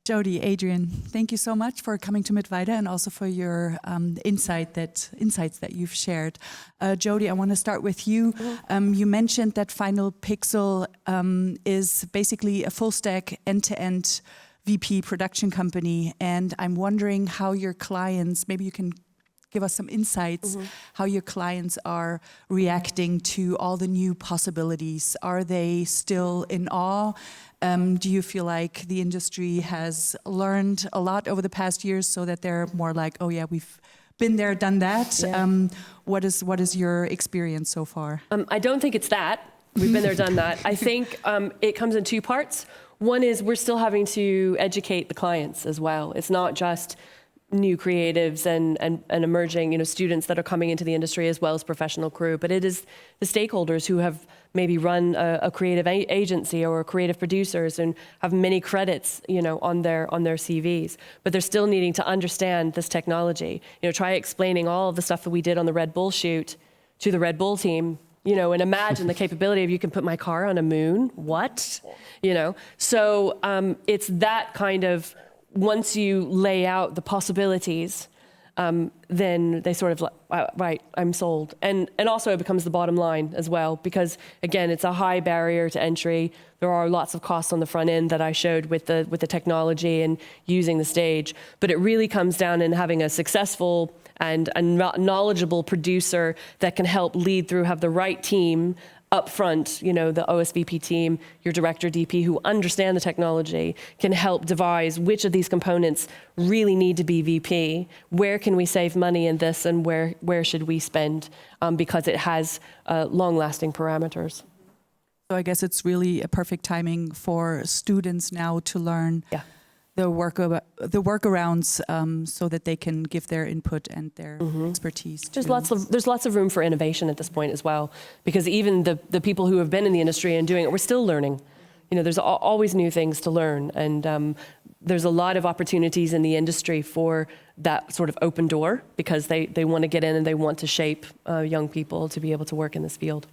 Jodi, Adrian, thank you so much for coming to Mittweida and also for your insights that you've shared. Jodi, I want to start with you. You mentioned that Final Pixel is basically a full stack end-to-end VP production company, and I'm wondering how your clients, maybe you can give us some insights, how your clients are reacting to all the new possibilities. Are they still in awe? Do you feel like the industry has learned a lot over the past years so that they're more like, oh yeah, we've been there, done that? Yeah. What is your experience so far? I don't think it's that. We've been there, done that. I think it comes in two parts. One is we're still having to educate the clients as well. It's not just new creatives and emerging, students that are coming into the industry as well as professional crew, but it is the stakeholders who have maybe run a creative agency or creative producers and have many credits, on their CVs, but they're still needing to understand this technology. Try explaining all of the stuff that we did on the Red Bull shoot to the Red Bull team, and imagine the capability of you can put my car on a moon. What? So it's that kind of. Once you lay out the possibilities, then they sort of like, right, I'm sold. And also it becomes the bottom line as well, because again, it's a high barrier to entry. There are lots of costs on the front end that I showed with the technology and using the stage, but it really comes down in having a successful and a knowledgeable producer that can help lead through, have the right team up front, the OSVP team, your director, DP, who understand the technology, can help devise which of these components really need to be VP, where can we save money in this, and where should we spend, because it has long-lasting parameters. So I guess it's really a perfect timing for students now to learn the workarounds so that they can give their input and their expertise. There's lots of room for innovation at this point as well, because even the people who have been in the industry and doing it, we're still learning. There's always new things to learn, and there's a lot of opportunities in the industry for that sort of open door, because they want to get in and they want to shape young people to be able to work in this field.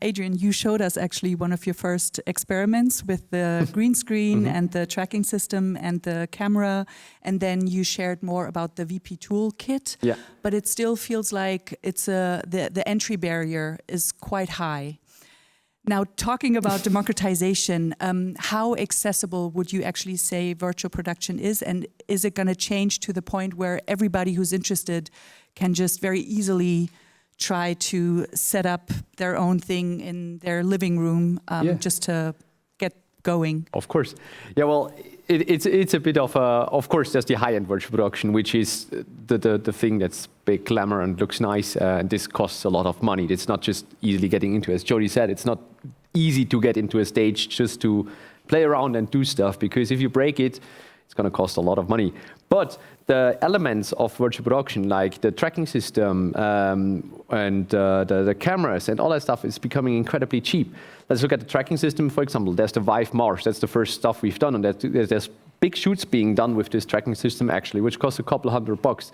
Adrian, you showed us actually one of your first experiments with the green screen and the tracking system and the camera, and then you shared more about the VP toolkit. Yeah. But it still feels like it's the entry barrier is quite high. Now, talking about democratization, how accessible would you actually say virtual production is, and is it going to change to the point where everybody who's interested can just very easily try to set up their own thing in their living room just to get going? Of course. Yeah, well, it's a bit of course, there's the high-end virtual production, which is the thing that's big, glamour, and looks nice, and this costs a lot of money. It's not just easily getting into it. As Jodi said, it's not easy to get into a stage just to play around and do stuff, because if you break it, it's going to cost a lot of money. But the elements of virtual production, like the tracking system and the cameras and all that stuff, is becoming incredibly cheap. Let's look at the tracking system, for example. There's the Vive Mars. That's the first stuff we've done. And there's big shoots being done with this tracking system, actually, which costs a couple $100.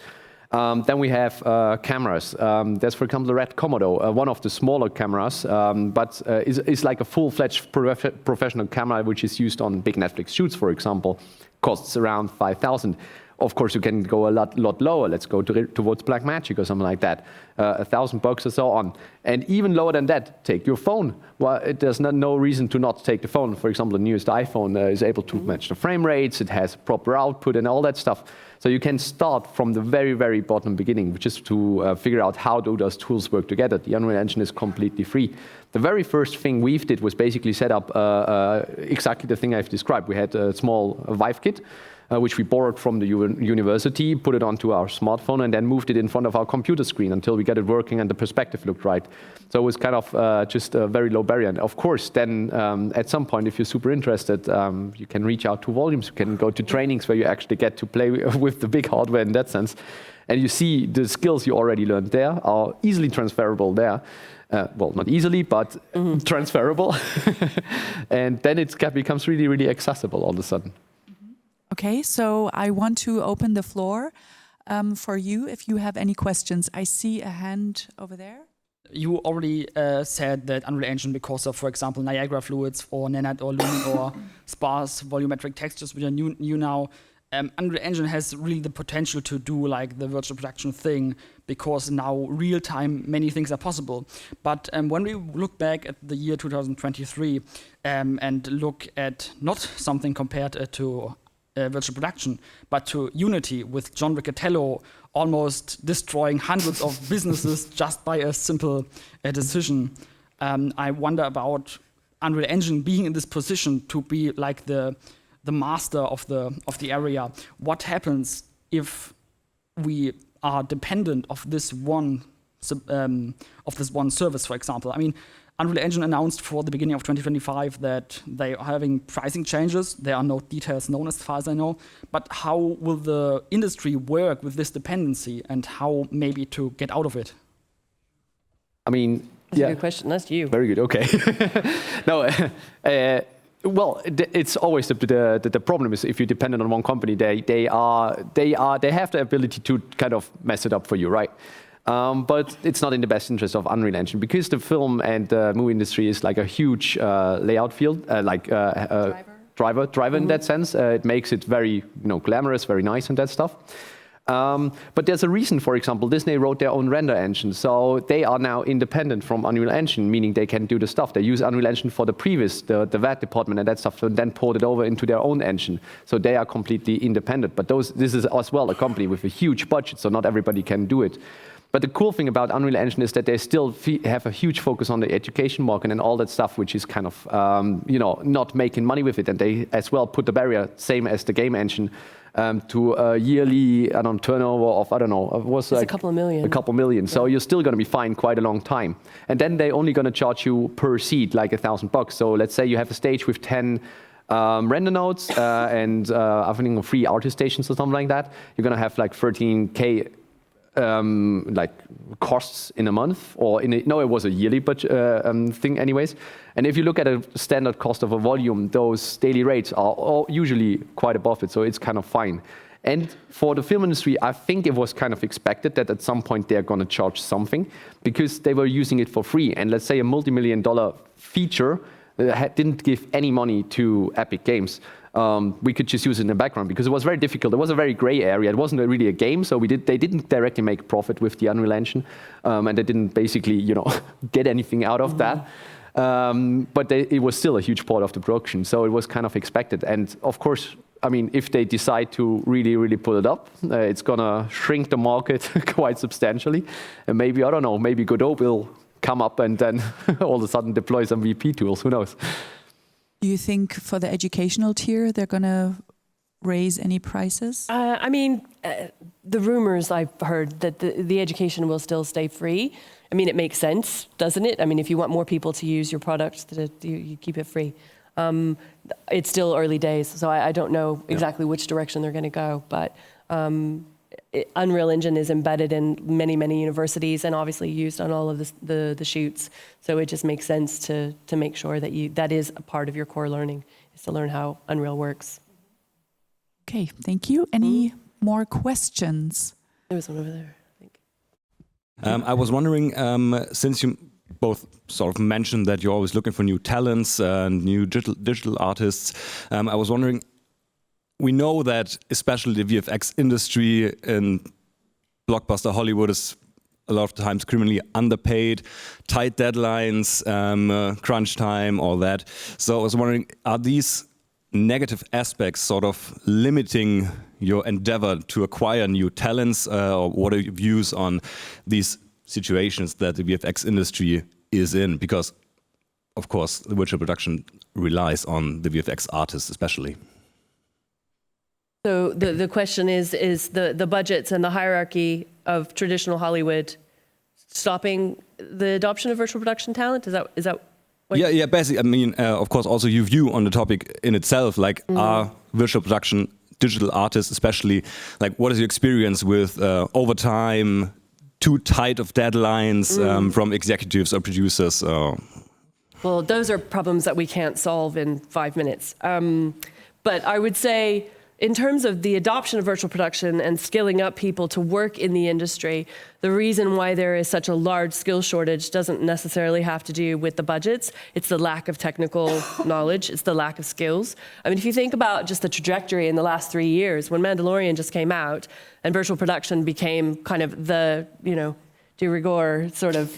Then we have cameras. There's, for example, the Red Komodo, one of the smaller cameras, but is like a full-fledged professional camera, which is used on big Netflix shoots, for example. Costs around 5,000. Of course, you can go a lot lower. Let's go towards Blackmagic or something like that, $1,000 or so on. And even lower than that, take your phone. Well, there's no reason to not take the phone. For example, the newest iPhone is able to match the frame rates. It has proper output and all that stuff. So you can start from the very, very bottom beginning, which is to figure out how do those tools work together. The Unreal Engine is completely free. The very first thing we did was basically set up exactly the thing I've described. We had a small Vive kit, which we borrowed from the university, put it onto our smartphone, and then moved it in front of our computer screen until we got it working and the perspective looked right. So it was kind of just a very low barrier. And of course, then at some point, if you're super interested, you can reach out to Volumes. You can go to trainings where you actually get to play with the big hardware in that sense. And you see the skills you already learned there are easily transferable there. Well, not easily, but transferable. And then it becomes really, really accessible all of a sudden. Okay, so I want to open the floor for you if you have any questions. I see a hand over there. You already said that Unreal Engine, because of, for example, Niagara fluids or Nanite or Lumen or sparse volumetric textures, which are new now, Unreal Engine has really the potential to do like the virtual production thing, because now real time many things are possible. But when we look back at the year 2023 and look at not something compared to virtual production, but to Unity with John Riccatello almost destroying hundreds of businesses just by a simple decision. I wonder about Unreal Engine being in this position to be like the master of the area. What happens if we are dependent of this one service, for example? I mean, Unreal Engine announced for the beginning of 2025 that they are having pricing changes. There are no details known as far as I know. But how will the industry work with this dependency, and how maybe to get out of it? I mean, That's a good question. That's you. Very good. Okay. No. Well, it's always the problem is if you're dependent on one company, they have the ability to kind of mess it up for you, right? But it's not in the best interest of Unreal Engine, because the film and the movie industry is like a huge layout field, driver in that sense. It makes it very glamorous, very nice and that stuff. But there's a reason. For example, Disney wrote their own render engine, so they are now independent from Unreal Engine, meaning they can do the stuff. They use Unreal Engine for the VAT department and that stuff, and then port it over into their own engine. So they are completely independent. But this is as well a company with a huge budget, so not everybody can do it. But the cool thing about Unreal Engine is that they still have a huge focus on the education market and all that stuff, which is kind of not making money with it. And they as well put the barrier, same as the game engine, to a yearly turnover of, it's like a couple of million. A couple million. So you're still going to be fine quite a long time. And then they're only going to charge you per seat like $1,000. So let's say you have a stage with 10 render nodes and I think 3 artist stations or something like that. You're going to have like 13K like costs in a month, or it was a yearly thing anyways. And if you look at a standard cost of a volume, those daily rates are all usually quite above it, so it's kind of fine. And for the film industry, I think it was kind of expected that at some point they're going to charge something, because they were using it for free. And let's say a multi-million-dollar feature didn't give any money to Epic Games. We could just use it in the background, because it was very difficult. It was a very gray area. It wasn't really a game, so they didn't directly make profit with the Unreal Engine, and they didn't basically, get anything out of that. But it was still a huge part of the production, so it was kind of expected. And of course, I mean, if they decide to really, really pull it up, it's gonna shrink the market quite substantially. And maybe, I don't know, maybe Godot will come up and then all of a sudden deploy some VP tools. Who knows? Do you think for the educational tier they're going to raise any prices? The rumors I've heard that the education will still stay free. I mean, it makes sense, doesn't it? I mean, if you want more people to use your product, you keep it free. It's still early days, so I don't know exactly which direction they're going to go. But Unreal Engine is embedded in many, many universities and obviously used on all of the shoots. So it just makes sense to make sure that that is a part of your core learning, is to learn how Unreal works. Okay, thank you. Any more questions? There was one over there, I think. I was wondering, since you both sort of mentioned that you're always looking for new talents and new digital artists, I was wondering, we know that especially the VFX industry in blockbuster Hollywood is a lot of times criminally underpaid, tight deadlines, crunch time, all that. So I was wondering, are these negative aspects sort of limiting your endeavor to acquire new talents, or what are your views on these situations that the VFX industry is in? Because, of course, the virtual production relies on the VFX artists especially. So the question is the budgets and the hierarchy of traditional Hollywood stopping the adoption of virtual production talent? Is that what? Yeah, basically, I mean, of course, also your view on the topic in itself, like are virtual production digital artists especially, like what is your experience with overtime, too tight of deadlines from executives or producers? Well, those are problems that we can't solve in 5 minutes. But I would say in terms of the adoption of virtual production and skilling up people to work in the industry, the reason why there is such a large skill shortage doesn't necessarily have to do with the budgets. It's the lack of technical knowledge. It's the lack of skills. I mean, if you think about just the trajectory in the last 3 years, when Mandalorian just came out and virtual production became kind of the, de rigueur sort of,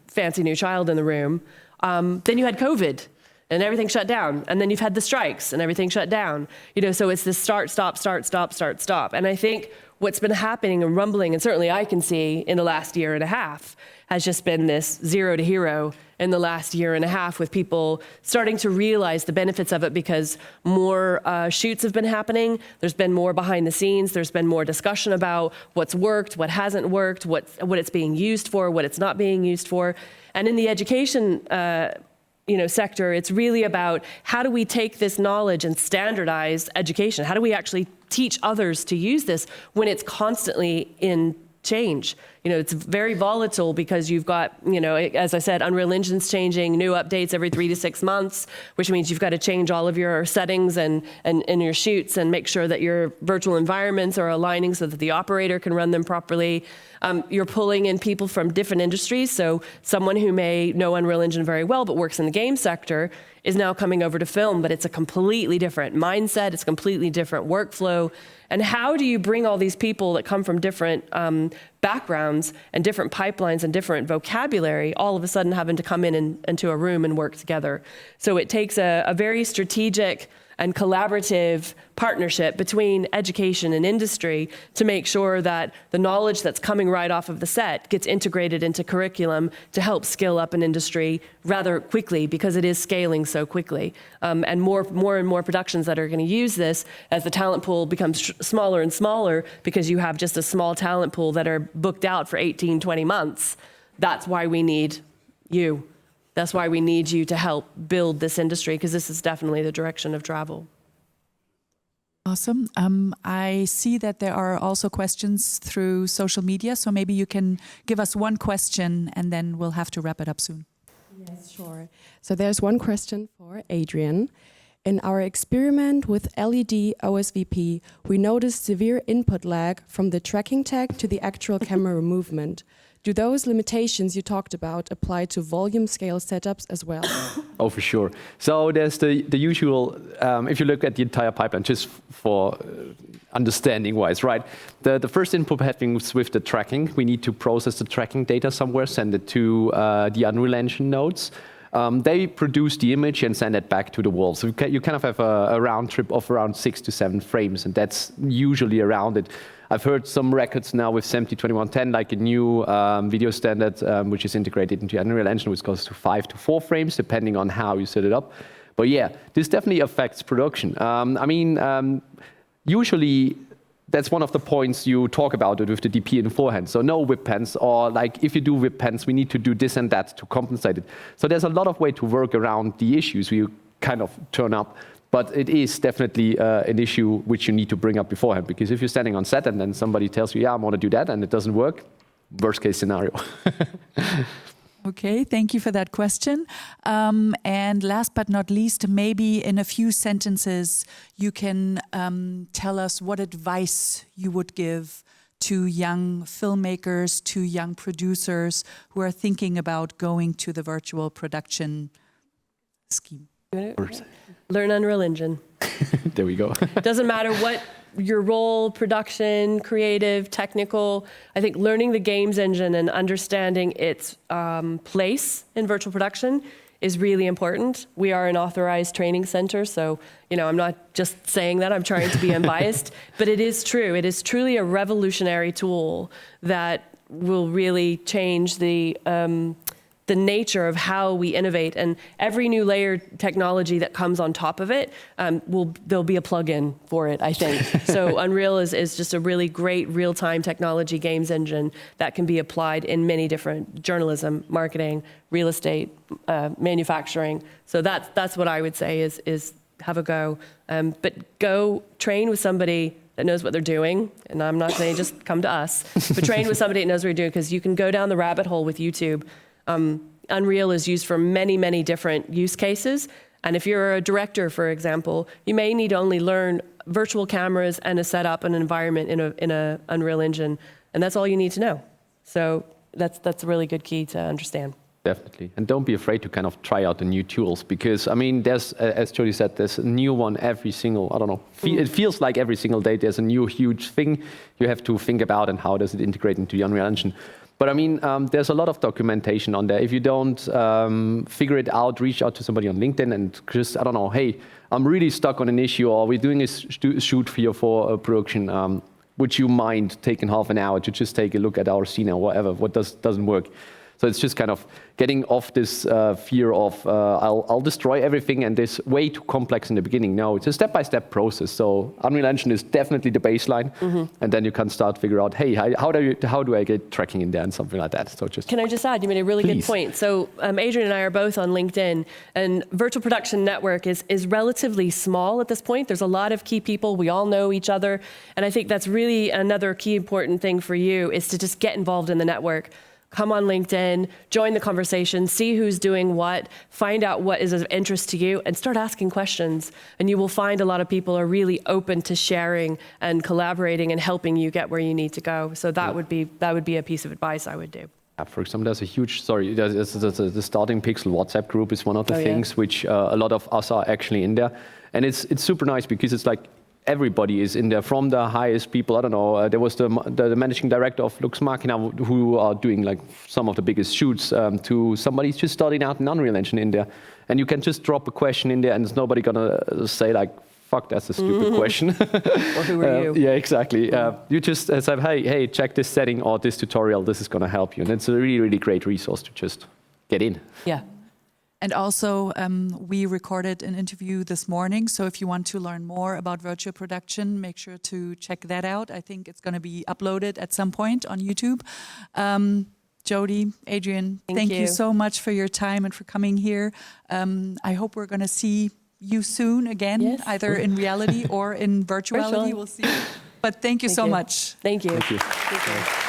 fancy new child in the room, then you had COVID. And everything shut down. And then you've had the strikes and everything shut down. So it's this start, stop, start, stop, start, stop. And I think what's been happening and rumbling, and certainly I can see in the last year and a half, has just been this zero to hero in the last year and a half, with people starting to realize the benefits of it because more shoots have been happening. There's been more behind the scenes. There's been more discussion about what's worked, what hasn't worked, what it's being used for, what it's not being used for. And in the education sector, it's really about how do we take this knowledge and standardize education? How do we actually teach others to use this when it's constantly in change? It's very volatile because you've got, as I said, Unreal Engine's changing, new updates every 3 to 6 months, which means you've got to change all of your settings and your shoots and make sure that your virtual environments are aligning so that the operator can run them properly. You're pulling in people from different industries. So someone who may know Unreal Engine very well but works in the game sector is now coming over to film, but it's a completely different mindset. It's a completely different workflow. And how do you bring all these people that come from different backgrounds and different pipelines and different vocabulary all of a sudden having to come into a room and work together? So it takes a very strategic and collaborative partnership between education and industry to make sure that the knowledge that's coming right off of the set gets integrated into curriculum to help skill up an industry rather quickly, because it is scaling so quickly. And more and more productions that are going to use this as the talent pool becomes smaller and smaller, because you have just a small talent pool that are booked out for 18, 20 months. That's why we need you. That's why we need you to help build this industry, because this is definitely the direction of travel. Awesome. I see that there are also questions through social media, so maybe you can give us one question and then we'll have to wrap it up soon. Yes, sure. So there's one question for Adrian. In our experiment with LED OSVP, we noticed severe input lag from the tracking tag to the actual camera movement. Do those limitations you talked about apply to volume scale setups as well? Oh, for sure. So there's the usual, if you look at the entire pipeline, just for understanding-wise, right? The first input happens with the tracking. We need to process the tracking data somewhere, send it to the Unreal Engine nodes. They produce the image and send it back to the wall. So you kind of have a round trip of around 6 to 7 frames, and that's usually around it. I've heard some records now with 70-2110, like a new video standard, which is integrated into Unreal Engine, which goes to 5 to 4 frames, depending on how you set it up. But yeah, this definitely affects production. Usually that's one of the points you talk about it with the DP beforehand. So no whip pens, or like if you do whip pens, we need to do this and that to compensate it. So there's a lot of way to work around the issues we kind of turn up. But it is definitely an issue which you need to bring up beforehand, because if you're standing on set and then somebody tells you, yeah, I want to do that, and it doesn't work, worst case scenario. Okay, thank you for that question. And last but not least, maybe in a few sentences, you can tell us what advice you would give to young filmmakers, to young producers who are thinking about going to the virtual production scheme. Learn Unreal Engine. There we go. Doesn't matter what your role, production, creative, technical. I think learning the games engine and understanding its place in virtual production is really important. We are an authorized training center, so I'm not just saying that, I'm trying to be unbiased, but it is true. It is truly a revolutionary tool that will really change the nature of how we innovate, and every new layered technology that comes on top of it, there'll be a plug-in for it, I think. So Unreal is just a really great real-time technology games engine that can be applied in many different journalism, marketing, real estate, manufacturing. So that's what I would say is have a go. But go train with somebody that knows what they're doing. And I'm not saying just come to us, but train with somebody that knows what you're doing, because you can go down the rabbit hole with YouTube. Unreal is used for many, many different use cases. And if you're a director, for example, you may need to only learn virtual cameras and a setup and an environment in a Unreal Engine, and that's all you need to know. So that's a really good key to understand. Definitely. And don't be afraid to kind of try out the new tools, because, I mean, there's, as Jodi said, there's a new one every single, I don't know, it feels like every single day there's a new huge thing you have to think about and how does it integrate into the Unreal Engine. But I mean, there's a lot of documentation on there. If you don't figure it out, reach out to somebody on LinkedIn and just, I don't know, hey, I'm really stuck on an issue, or we're doing a shoot here for a production. Would you mind taking half an hour to just take a look at our scene or whatever, what doesn't work? So it's just kind of getting off this fear of I'll destroy everything and this way too complex in the beginning. No, it's a step-by-step process. So Unreal Engine is definitely the baseline, and then you can start to figure out, hey, how do I get tracking in there and something like that. So just can I just add? You made a really good point. So Adrian and I are both on LinkedIn, and Virtual Production Network is relatively small at this point. There's a lot of key people. We all know each other, and I think that's really another key important thing for you is to just get involved in the network. Come on LinkedIn, join the conversation, see who's doing what, find out what is of interest to you, and start asking questions. And you will find a lot of people are really open to sharing and collaborating and helping you get where you need to go. So that would be a piece of advice I would do. For example, there's a huge, the Starting Pixel WhatsApp group is one of the things which a lot of us are actually in there. And it's super nice because it's like, everybody is in there, from the highest people. I don't know. There was the managing director of Lux Machina who are doing like some of the biggest shoots, to somebody just starting out in Unreal Engine in there, and you can just drop a question in there, and there's nobody gonna say like, "Fuck, that's a stupid question." Or who are you? Yeah, exactly. You just say, "Hey, check this setting or this tutorial. This is gonna help you," and it's a really, really great resource to just get in. Yeah. And also, we recorded an interview this morning, so if you want to learn more about virtual production, make sure to check that out. I think it's going to be uploaded at some point on YouTube. Jodi, Adrian, thank you so much for your time and for coming here. I hope we're going to see you soon again, either in reality or in virtuality. We'll see. But thank you so much. Thank you. Thank you.